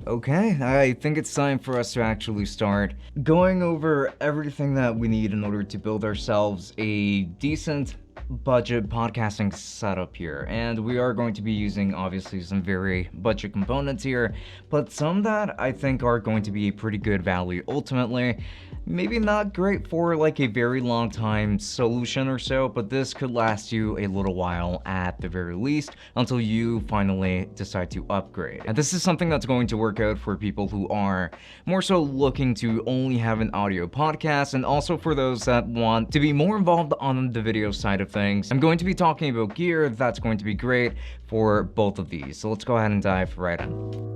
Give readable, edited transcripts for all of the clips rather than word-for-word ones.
Okay, I think it's time for us to actually start going over everything that we need in order to build ourselves a decent budget podcasting setup here. And we are going to be using obviously some very budget components here, but some that I think are going to be a pretty good value ultimately. Maybe not great for like a very long time solution or so, but this could last you a little while at the very least until you finally decide to upgrade. And this is something that's going to work out for people who are more so looking to only have an audio podcast, and also for those that want to be more involved on the video side of things. I'm going to be talking about gear that's going to be great for both of these. So let's go ahead and dive right in.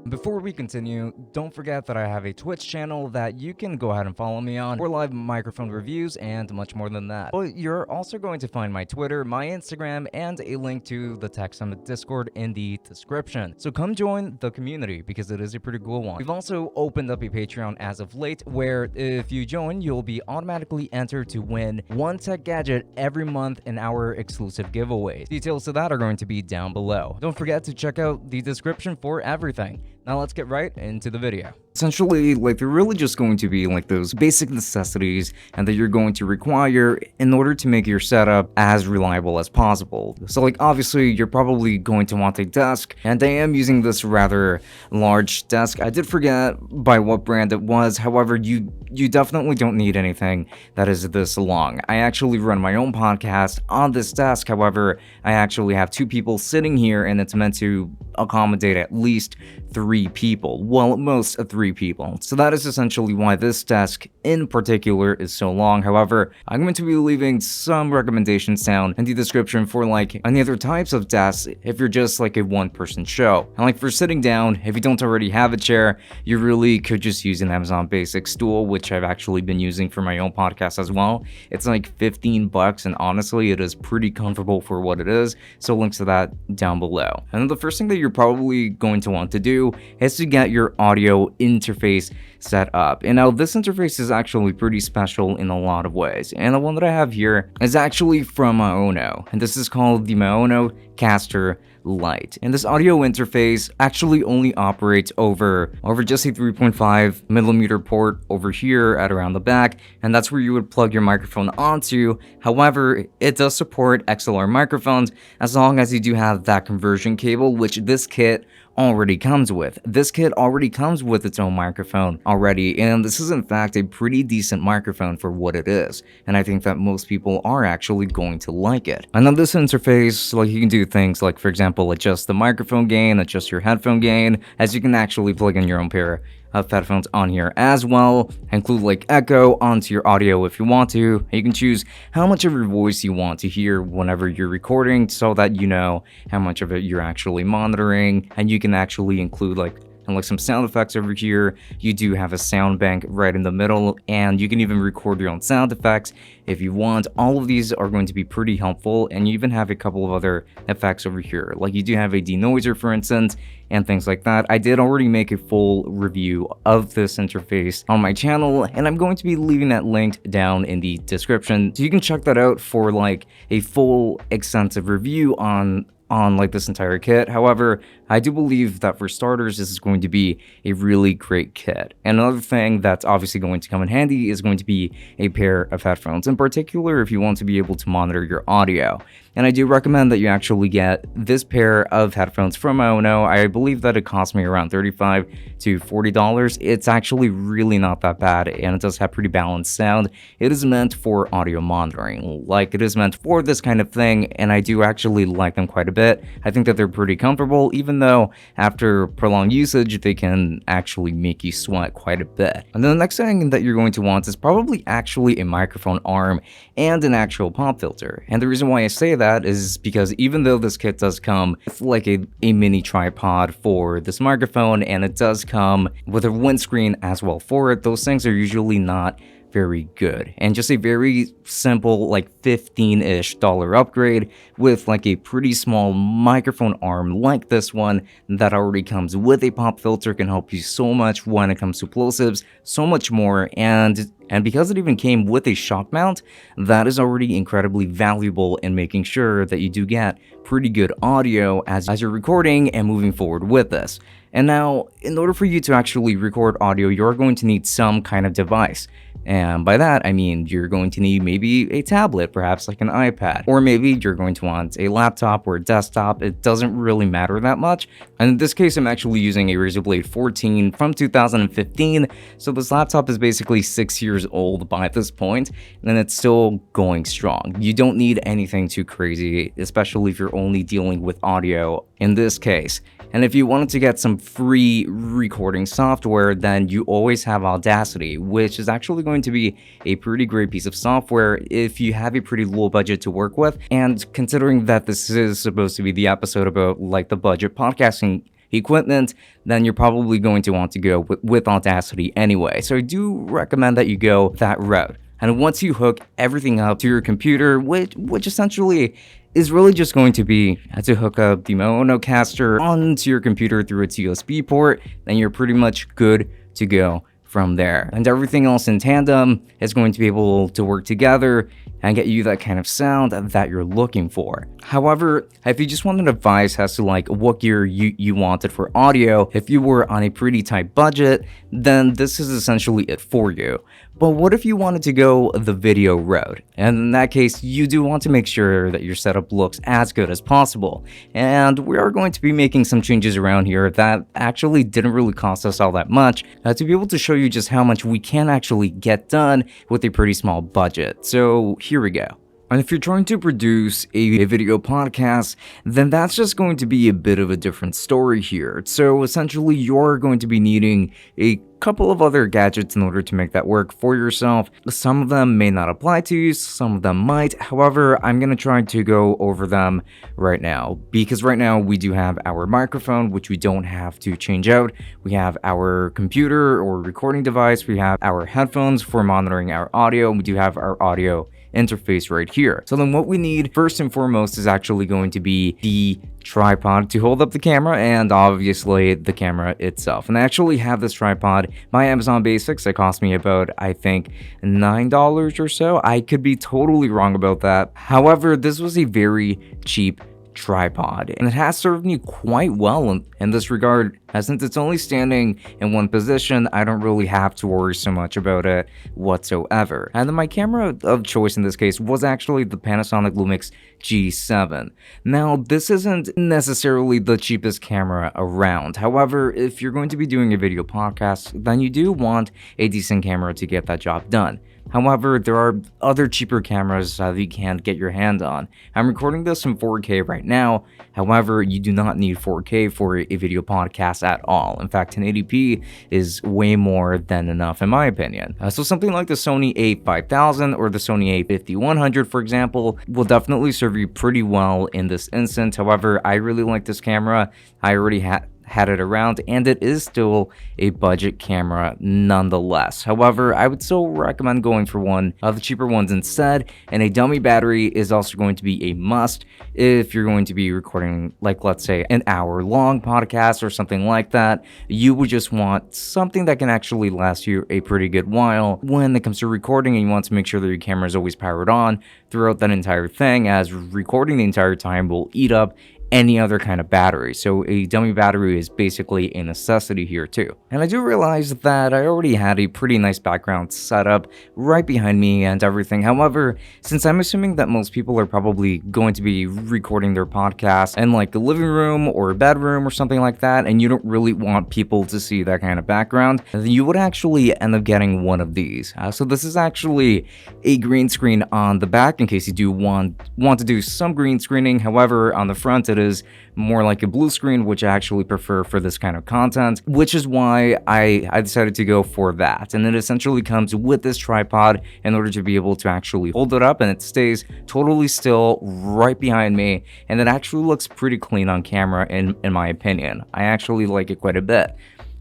Before we continue, don't forget that I have a Twitch channel that you can go ahead and follow me on for live microphone reviews and much more than that. But you're also going to find my Twitter, my Instagram, and a link to the Tech Summit Discord in the description. So come join the community because it is a pretty cool one. We've also opened up a Patreon as of late where if you join, you'll be automatically entered to win one tech gadget every month in our exclusive giveaways. Details to that are going to be down below. Don't forget to check out the description for everything. Now let's get right into the video. Essentially, like, they're really just going to be like those basic necessities and that you're going to require in order to make your setup as reliable as possible. So like, obviously you're probably going to want a desk, and I am using this rather large desk. I did forget by what brand it was. However, you definitely don't need anything that is this long. I actually run my own podcast on this desk. However, I actually have two people sitting here, and it's meant to accommodate at least 3 people. Well, at most 3 people. So that is essentially why this desk in particular is so long. However, I'm going to be leaving some recommendations down in the description for like any other types of desks if you're just like a one-person show. And like for sitting down, if you don't already have a chair, you really could just use an Amazon Basic stool, which I've actually been using for my own podcast as well. It's like $15, and honestly, it is pretty comfortable for what it is. So links to that down below. And then the first thing that you're probably going to want to do is to get your audio interface set up. And now this interface is actually pretty special in a lot of ways. And the one that I have here is actually from Maono, and this is called the Maono Caster Lite. And this audio interface actually only operates over just a 3.5mm port over here at around the back, and that's where you would plug your microphone onto. However, it does support XLR microphones as long as you do have that conversion cable, which this kit already comes with. This kit already comes with its own microphone already, and this is in fact a pretty decent microphone for what it is, and I think that most people are actually going to like it. And on this interface, like, you can do things like, for example, adjust the microphone gain, adjust your headphone gain, as you can actually plug in your own pair of headphones on here as well, include like echo onto your audio if you want to. You can choose how much of your voice you want to hear whenever you're recording so that you know how much of it you're actually monitoring, and you can actually include like some sound effects over here. You do have a sound bank right in the middle, and you can even record your own sound effects if you want. All of these are going to be pretty helpful, and you even have a couple of other effects over here. Like you do have a denoiser, for instance, and things like that. I did already make a full review of this interface on my channel, and I'm going to be leaving that linked down in the description, so you can check that out for like a full extensive review on like this entire kit. However, I do believe that for starters, this is going to be a really great kit. And another thing that's obviously going to come in handy is going to be a pair of headphones, in particular if you want to be able to monitor your audio. And I do recommend that you actually get this pair of headphones from Maono. I believe that it cost me around $35 to $40. It's actually really not that bad, and it does have pretty balanced sound. It is meant for audio monitoring, like it is meant for this kind of thing, and I do actually like them quite a bit. I think that they're pretty comfortable, even though after prolonged usage, they can actually make you sweat quite a bit. And then the next thing that you're going to want is probably actually a microphone arm and an actual pop filter. And the reason why I say that is because even though this kit does come with like a mini tripod for this microphone, and it does come with a windscreen as well for it, those things are usually not very good, and just a very simple like $15-ish upgrade with like a pretty small microphone arm like this one that already comes with a pop filter can help you so much when it comes to plosives, so much more, and because it even came with a shock mount, that is already incredibly valuable in making sure that you do get pretty good audio as you're recording and moving forward with this. And now, in order for you to actually record audio, you're going to need some kind of device. And by that, I mean you're going to need maybe a tablet, perhaps like an iPad, or maybe you're going to want a laptop or a desktop. It doesn't really matter that much. And in this case, I'm actually using a Razer Blade 14 from 2015. So this laptop is basically 6 years old by this point, and it's still going strong. You don't need anything too crazy, especially if you're only dealing with audio in this case. And if you wanted to get some free recording software, then you always have Audacity, which is actually going to be a pretty great piece of software if you have a pretty low budget to work with. And considering that this is supposed to be the episode about like the budget podcasting equipment, then you're probably going to want to go with Audacity anyway. So I do recommend that you go that route. And once you hook everything up to your computer, which essentially is really just going to be to hook up the Monocaster onto your computer through its USB port, then you're pretty much good to go from there. And everything else in tandem is going to be able to work together and get you that kind of sound that you're looking for. However, if you just want an advice as to like what gear you wanted for audio, if you were on a pretty tight budget, then this is essentially it for you. But what if you wanted to go the video route? And in that case, you do want to make sure that your setup looks as good as possible. And we are going to be making some changes around here that actually didn't really cost us all that much to be able to show you just how much we can actually get done with a pretty small budget. So here we go. And if you're trying to produce a video podcast, then that's just going to be a bit of a different story here. So essentially, you're going to be needing a couple of other gadgets in order to make that work for yourself. Some of them may not apply to you, some of them might. However, I'm going to try to go over them right now, because right now we do have our microphone, which we don't have to change out. We have our computer or recording device. We have our headphones for monitoring our audio, and we do have our audio interface right here. So then what we need first and foremost is actually going to be the tripod to hold up the camera, and obviously the camera itself. And I actually have this tripod by Amazon Basics. It cost me about, I think, $9 or so. I could be totally wrong about that. However, this was a very cheap tripod, and it has served me quite well in this regard, as since it's only standing in one position, I don't really have to worry so much about it whatsoever. And then my camera of choice in this case was actually the Panasonic Lumix G7. Now, this isn't necessarily the cheapest camera around. However, if you're going to be doing a video podcast, then you do want a decent camera to get that job done. However, there are other cheaper cameras that you can't get your hand on. I'm recording this in 4K right now. However, you do not need 4K for a video podcast at all. In fact, 1080p is way more than enough in my opinion. So something like the Sony a5000 or the Sony a5100, for example, will definitely serve you pretty well in this instance. However, I really like this camera. I already had it around, and it is still a budget camera nonetheless. However, I would still recommend going for one of the cheaper ones instead, and a dummy battery is also going to be a must if you're going to be recording, like, let's say an hour-long podcast or something like that. You would just want something that can actually last you a pretty good while when it comes to recording, and you want to make sure that your camera is always powered on throughout that entire thing, as recording the entire time will eat up any other kind of battery. So a dummy battery is basically a necessity here too. And I do realize that I already had a pretty nice background set up right behind me and everything. However, since I'm assuming that most people are probably going to be recording their podcast in like the living room or a bedroom or something like that, and you don't really want people to see that kind of background, then you would actually end up getting one of these. So this is actually a green screen on the back in case you do want to do some green screening. However, on the front it is more like a blue screen, which I actually prefer for this kind of content, which is why I decided to go for that. And it essentially comes with this tripod in order to be able to actually hold it up, and it stays totally still right behind me, and it actually looks pretty clean on camera in my opinion. I actually like it quite a bit.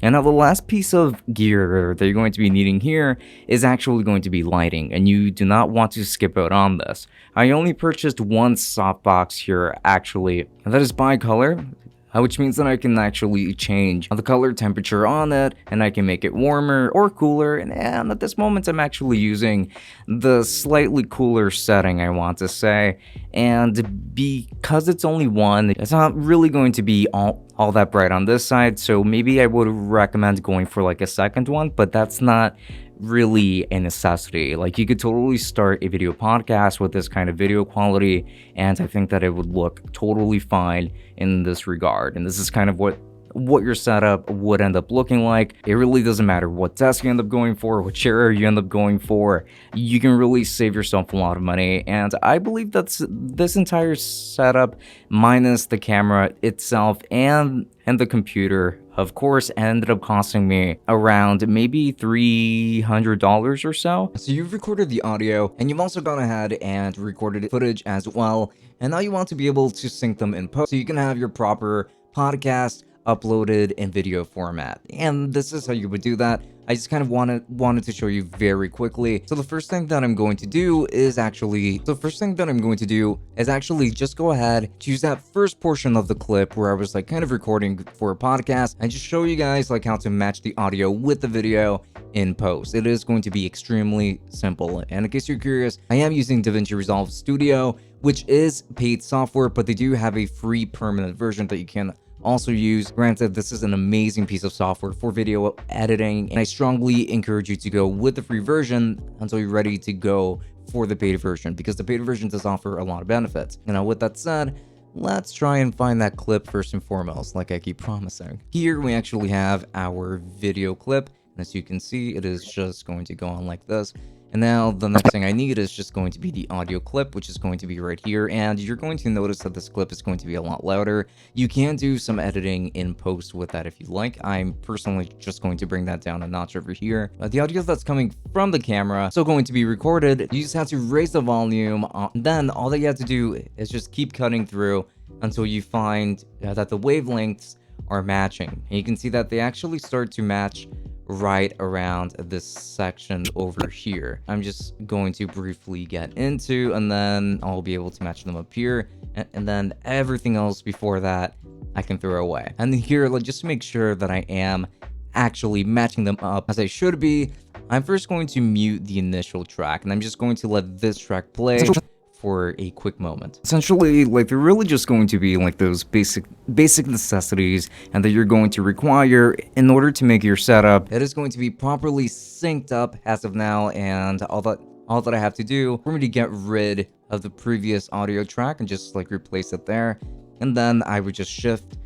And now the last piece of gear that you're going to be needing here is actually going to be lighting, and you do not want to skip out on this. I only purchased one softbox here actually, and that is bi-color, which means that I can actually change the color temperature on it, and I can make it warmer or cooler, and at this moment I'm actually using the slightly cooler setting, I want to say, and because it's only one, it's not really going to be all that bright on this side, so maybe I would recommend going for like a second one, but that's not really a necessity. Like, you could totally start a video podcast with this kind of video quality, and I think that it would look totally fine in this regard. And this is kind of what your setup would end up looking like. It really doesn't matter what desk you end up going for, what chair you end up going for. You can really save yourself a lot of money, and I believe that's this entire setup, minus the camera itself and the computer, of course, ended up costing me around maybe $300 or so. So you've recorded the audio, and you've also gone ahead and recorded footage as well, and now you want to be able to sync them in post so you can have your proper podcast uploaded in video format. And this is how you would do that. I just kind of wanted to show you very quickly. So the first thing that I'm going to do is actually just go ahead, choose that first portion of the clip where I was like kind of recording for a podcast, and just show you guys like how to match the audio with the video in post. It is going to be extremely simple. And in case you're curious, I am using DaVinci Resolve Studio, which is paid software, but they do have a free permanent version that you can also use. Granted, this is an amazing piece of software for video editing, and I strongly encourage you to go with the free version until you're ready to go for the paid version, because the paid version does offer a lot of benefits. Now, with that said, let's try and find that clip first and foremost, like I keep promising. Here we actually have our video clip, and as you can see, it is just going to go on like this. And now the next thing I need is just going to be the audio clip, which is going to be right here. And you're going to notice that this clip is going to be a lot louder. You can do some editing in post with that if you like. I'm personally just going to bring that down a notch over here. The audio that's coming from the camera, so going to be recorded, you just have to raise the volume. Then all that you have to do is just keep cutting through until you find that the wavelengths are matching. And you can see that they actually start to match right around this section over here. I'm just going to briefly get into, and then I'll be able to match them up here, and then everything else before that I can throw away. And here, just to make sure that I am actually matching them up as I should be, I'm first going to mute the initial track, and I'm just going to let this track play for a quick moment. Essentially, like, they're really just going to be like those basic necessities, and that you're going to require in order to make your setup. It is going to be properly synced up as of now, and all that I have to do for me to get rid of the previous audio track and just like replace it there. And then I would just shift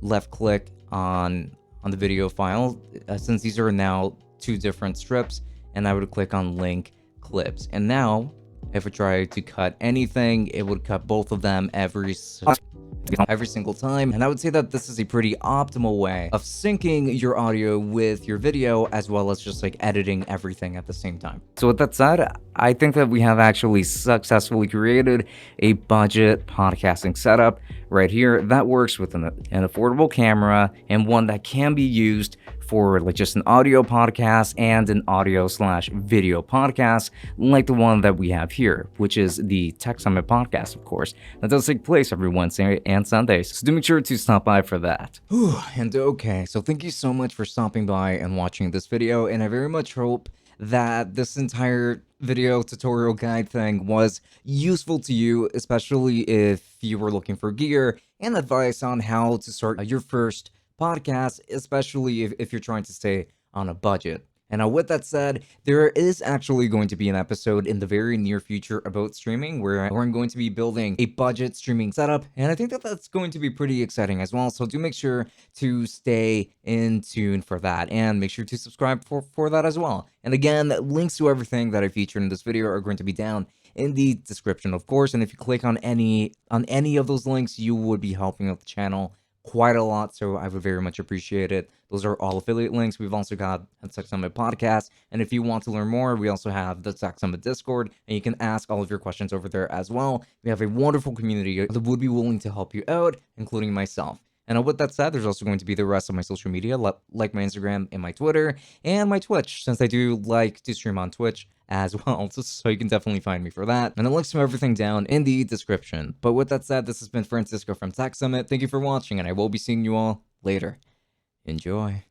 left click on the video file, since these are now two different strips, and I would click on link clips. And now if I try to cut anything, it would cut both of them every single time. And I would say that this is a pretty optimal way of syncing your audio with your video, as well as just like editing everything at the same time. So with that said, I think that we have actually successfully created a budget podcasting setup right here that works with an affordable camera, and one that can be used for like just an audio podcast and an audio/video podcast, like the one that we have here, which is the Tech Summit podcast, of course. That does take place every Wednesday and Sunday, so do make sure to stop by for that. And okay, so thank you so much for stopping by and watching this video, and I very much hope that this entire video tutorial guide thing was useful to you, especially if you were looking for gear and advice on how to start your first podcast, especially if you're trying to stay on a budget. And now, with that said, there is actually going to be an episode in the very near future about streaming, where I'm going to be building a budget streaming setup, and I think that that's going to be pretty exciting as well. So do make sure to stay in tune for that, and make sure to subscribe for that as well. And again, links to everything that I featured in this video are going to be down in the description, of course. And if you click on any of those links, you would be helping out the channel quite a lot, so I would very much appreciate it. Those are all affiliate links. We've also got the Tech Summit podcast, and if you want to learn more, we also have the Tech Summit Discord, and you can ask all of your questions over there as well. We have a wonderful community that would be willing to help you out, including myself. And with that said, there's also going to be the rest of my social media, like my Instagram and my Twitter, and my Twitch, since I do like to stream on Twitch as well, so you can definitely find me for that. And the links to everything down in the description. But with that said, this has been Francisco from Tech Summit. Thank you for watching, and I will be seeing you all later. Enjoy.